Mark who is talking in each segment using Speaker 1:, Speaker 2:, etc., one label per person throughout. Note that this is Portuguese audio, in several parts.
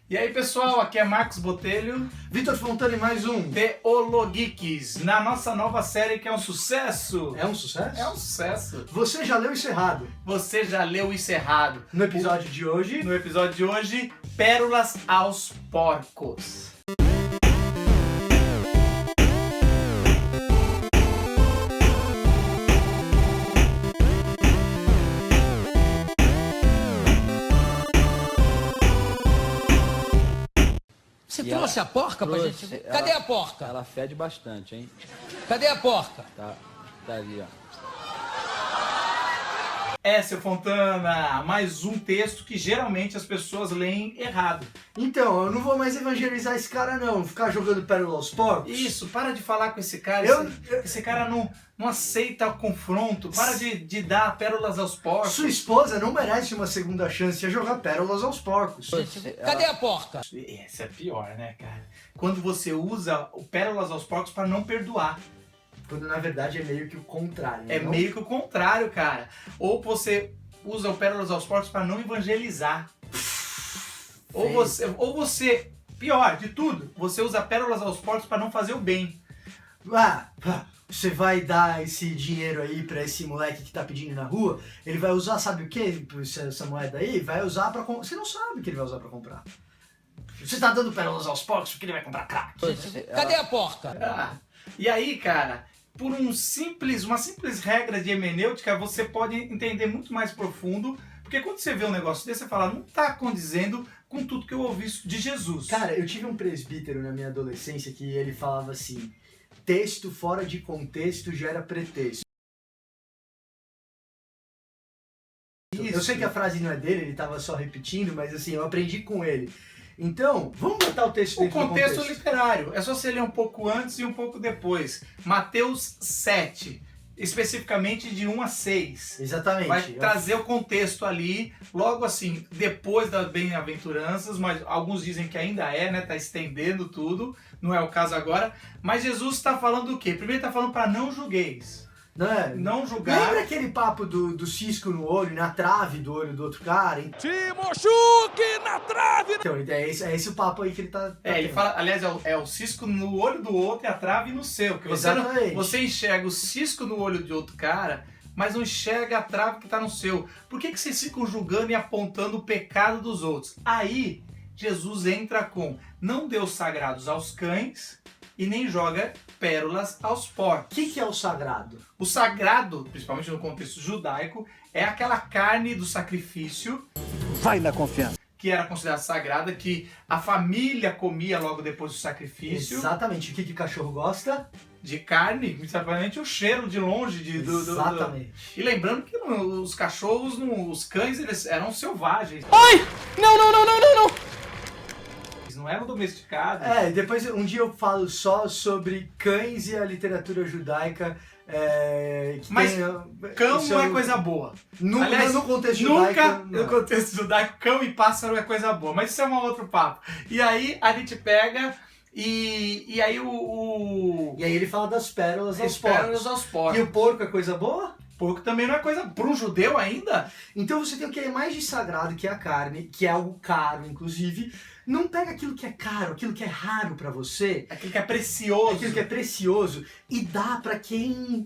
Speaker 1: E aí pessoal, aqui é Marcos Botelho,
Speaker 2: Vitor Fontana e mais um
Speaker 1: Teologeeks, na nossa nova série que é um sucesso.
Speaker 2: É um sucesso?
Speaker 1: É um sucesso.
Speaker 2: Você já leu isso errado?
Speaker 1: Você já leu isso errado.
Speaker 2: No episódio de hoje...
Speaker 1: No episódio de hoje, Pérolas aos Porcos.
Speaker 3: Você trouxe a porca pra gente? Cadê a porca?
Speaker 4: Ela fede bastante, hein?
Speaker 3: Cadê a porca?
Speaker 4: Tá ali, ó.
Speaker 1: Seu Fontana, mais um texto que geralmente as pessoas leem errado.
Speaker 2: Então, eu não vou mais evangelizar esse cara não, ficar jogando pérola aos porcos.
Speaker 1: Isso, para de falar com esse cara. Esse cara não aceita o confronto. Para de dar pérolas aos porcos.
Speaker 2: Sua esposa não merece uma segunda chance de jogar pérolas aos porcos.
Speaker 3: Cadê a porca?
Speaker 1: Essa é pior, né, cara? Quando você usa o pérolas aos porcos para não perdoar.
Speaker 2: Quando na verdade é meio que o contrário.
Speaker 1: É
Speaker 2: não?
Speaker 1: meio que o contrário, cara. Ou você usa o pérolas aos porcos para não evangelizar. Ou você, pior de tudo, você usa pérolas aos porcos para não fazer o bem.
Speaker 2: Você vai dar esse dinheiro aí pra esse moleque que tá pedindo na rua, ele vai usar, sabe o que? Essa moeda aí, vai usar pra... Você não sabe o que ele vai usar pra comprar. Você tá dando pérolas aos porcos porque ele vai comprar crack.
Speaker 3: Cadê a porca?
Speaker 1: E aí, cara, por uma simples regra de hermenêutica, você pode entender muito mais profundo, porque quando você vê um negócio desse, você fala, não tá condizendo com tudo que eu ouvi de Jesus.
Speaker 2: Cara, eu tive um presbítero na minha adolescência que ele falava assim, texto fora de contexto gera pretexto.
Speaker 1: Isso.
Speaker 2: Eu sei que a frase não é dele, ele tava só repetindo, mas assim, eu aprendi com ele. Então, vamos botar o texto
Speaker 1: O
Speaker 2: dentro do
Speaker 1: contexto
Speaker 2: contexto.
Speaker 1: literário, é só você ler um pouco antes e um pouco depois. Mateus 7, especificamente de 1 a 6.
Speaker 2: Exatamente.
Speaker 1: Vai trazer o contexto ali, logo assim, depois das bem-aventuranças, mas alguns dizem que ainda é, né? Tá estendendo tudo, não é o caso agora. Mas Jesus está falando do quê? Primeiro está falando para não julgueis.
Speaker 2: Não é?
Speaker 1: Não julgar.
Speaker 2: Lembra aquele papo do cisco no olho, na trave do olho do outro cara?
Speaker 3: Timochuque na trave!
Speaker 2: Então, é esse o papo aí que ele tá
Speaker 1: Ele
Speaker 2: tendo.
Speaker 1: fala, aliás, é o cisco no olho do outro e a trave no seu. Que
Speaker 2: Exatamente.
Speaker 1: você enxerga o cisco no olho de outro cara, mas não enxerga a trave que está no seu. Por que vocês ficam julgando e apontando o pecado dos outros? Aí, Jesus entra com, não dê os sagrados aos cães e nem joga pérolas aos porcos.
Speaker 2: O que é o sagrado?
Speaker 1: O sagrado, principalmente no contexto judaico, é aquela carne do sacrifício.
Speaker 4: Vai na confiança.
Speaker 1: Que era considerada sagrada, que a família comia logo depois do sacrifício.
Speaker 2: Exatamente. O que o cachorro gosta?
Speaker 1: De carne, principalmente o cheiro de longe.
Speaker 2: Exatamente.
Speaker 1: E lembrando que os cachorros, os cães, eles eram selvagens.
Speaker 3: Ai! Não!
Speaker 1: Eles não eram domesticados.
Speaker 2: E depois um dia eu falo só sobre cães e a literatura judaica.
Speaker 1: Mas cão não é coisa boa. Aliás,
Speaker 2: no contexto judaico.
Speaker 1: No contexto judaico, cão e pássaro é coisa boa. Mas isso é um outro papo. E aí a gente pega e aí
Speaker 2: E aí ele fala das pérolas aos
Speaker 1: pérolas
Speaker 2: porcos.
Speaker 1: aos porcos.
Speaker 2: E o porco é coisa boa?
Speaker 1: Porco também não é coisa para um judeu ainda.
Speaker 2: Então você tem o que é mais de sagrado, que é a carne, que é algo caro, inclusive. Não pega aquilo que é caro, aquilo que é raro pra você,
Speaker 1: Aquilo que é precioso.
Speaker 2: aquilo que é precioso, e dá pra quem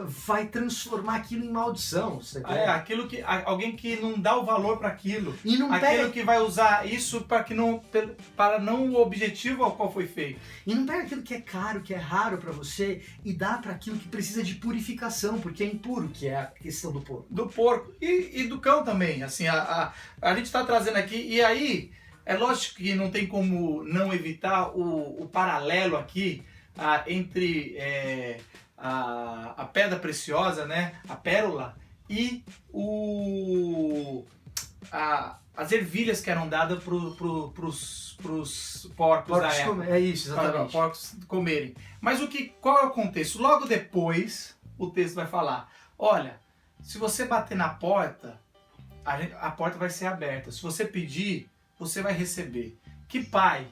Speaker 2: vai transformar aquilo em maldição. Você quer?
Speaker 1: Aquilo que alguém que não dá o valor para aquilo.
Speaker 2: E não
Speaker 1: Aquilo
Speaker 2: pega,
Speaker 1: que vai usar isso para não o objetivo ao qual foi feito.
Speaker 2: e não pega aquilo que é caro, que é raro pra você, e dá pra aquilo que precisa de purificação, porque é impuro, que é a questão do porco.
Speaker 1: Do porco e do cão também. Assim, a gente está trazendo aqui, e aí é lógico que não tem como não evitar o paralelo aqui entre a pedra preciosa, né, a pérola, e as ervilhas que eram dadas para os porcos da época.
Speaker 2: É isso,
Speaker 1: Para
Speaker 2: exatamente.
Speaker 1: porcos comerem. Mas qual é o contexto? Logo depois, o texto vai falar, olha, se você bater na porta, a porta vai ser aberta. Se você pedir, você vai receber. Que pai,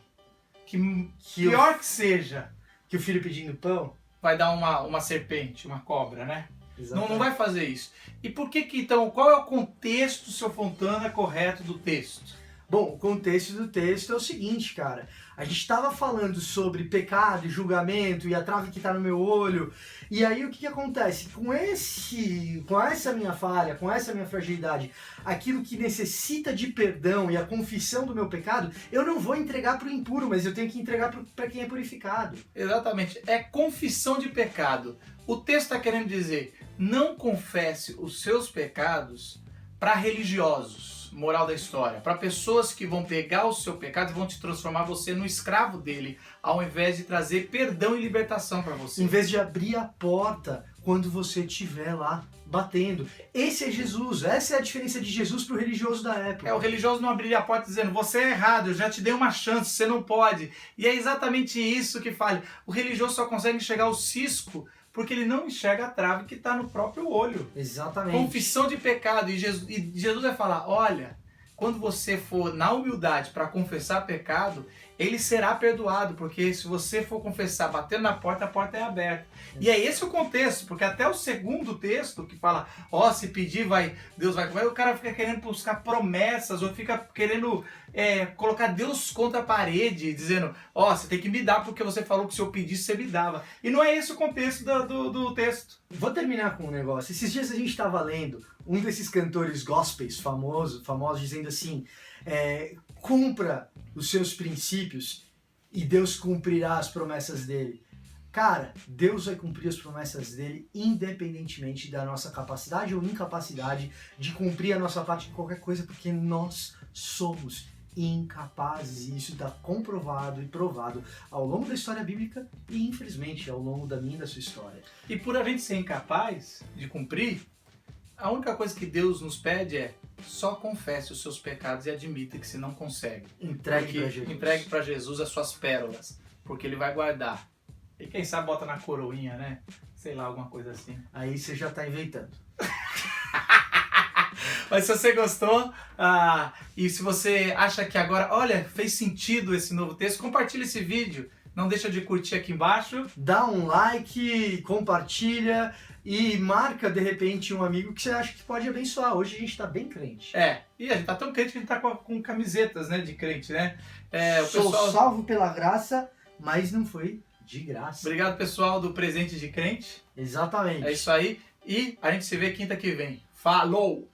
Speaker 1: pior que seja,
Speaker 2: Que o filho pedindo pão.
Speaker 1: vai dar uma serpente, uma cobra, né?
Speaker 2: Exatamente.
Speaker 1: Não vai fazer isso. E por que então, qual é o contexto, seu Fontana, correto do texto?
Speaker 2: Bom, o contexto do texto é o seguinte, cara. A gente estava falando sobre pecado e julgamento e a trave que está no meu olho. E aí o que acontece? Com essa minha falha, com essa minha fragilidade, aquilo que necessita de perdão e a confissão do meu pecado, eu não vou entregar para o impuro, mas eu tenho que entregar para quem é purificado.
Speaker 1: Exatamente, é confissão de pecado. O texto está querendo dizer, não confesse os seus pecados para religiosos. Moral da história, para pessoas que vão pegar o seu pecado e vão te transformar você no escravo dele, ao invés de trazer perdão e libertação para você.
Speaker 2: Em vez de abrir a porta quando você estiver lá batendo. Esse é Jesus, essa é a diferença de Jesus para o religioso da época.
Speaker 1: O religioso não abriria a porta dizendo, você é errado, eu já te dei uma chance, você não pode. E é exatamente isso que fala. O religioso só consegue enxergar o cisco porque ele não enxerga a trave que está no próprio olho.
Speaker 2: Exatamente.
Speaker 1: Confissão de pecado. E Jesus vai falar, olha, quando você for na humildade para confessar pecado, ele será perdoado, porque se você for confessar batendo na porta, a porta é aberta. E é esse o contexto, porque até o segundo texto que fala, se pedir, Deus vai... O cara fica querendo buscar promessas, ou fica querendo colocar Deus contra a parede, dizendo, você tem que me dar, porque você falou que se eu pedisse, você me dava. E não é esse o contexto do texto.
Speaker 2: Vou terminar com um negócio. Esses dias a gente estava lendo um desses cantores gospels famosos dizendo assim, cumpra os seus princípios e Deus cumprirá as promessas dele. Cara, Deus vai cumprir as promessas dele independentemente da nossa capacidade ou incapacidade de cumprir a nossa parte em qualquer coisa, porque nós somos incapazes, e isso está comprovado e provado ao longo da história bíblica e, infelizmente, ao longo da minha e da sua história.
Speaker 1: E por a gente ser incapaz de cumprir, a única coisa que Deus nos pede é só confesse os seus pecados e admita que se não consegue.
Speaker 2: Entregue para Jesus.
Speaker 1: Entregue para Jesus as suas pérolas, porque ele vai guardar. E quem sabe bota na coroinha, né? Sei lá, alguma coisa assim.
Speaker 2: Aí você já está inventando.
Speaker 1: Mas se você gostou, e se você acha que agora, olha, fez sentido esse novo texto, compartilha esse vídeo. Não deixa de curtir aqui embaixo.
Speaker 2: Dá um like, compartilha e marca, de repente, um amigo que você acha que pode abençoar. Hoje a gente tá bem crente.
Speaker 1: E a gente tá tão crente que a gente tá com camisetas, né, de crente, né?
Speaker 2: Sou salvo pela graça, mas não foi de graça.
Speaker 1: Obrigado, pessoal do Presente de Crente.
Speaker 2: Exatamente.
Speaker 1: É isso aí. E a gente se vê quinta que vem. Falou!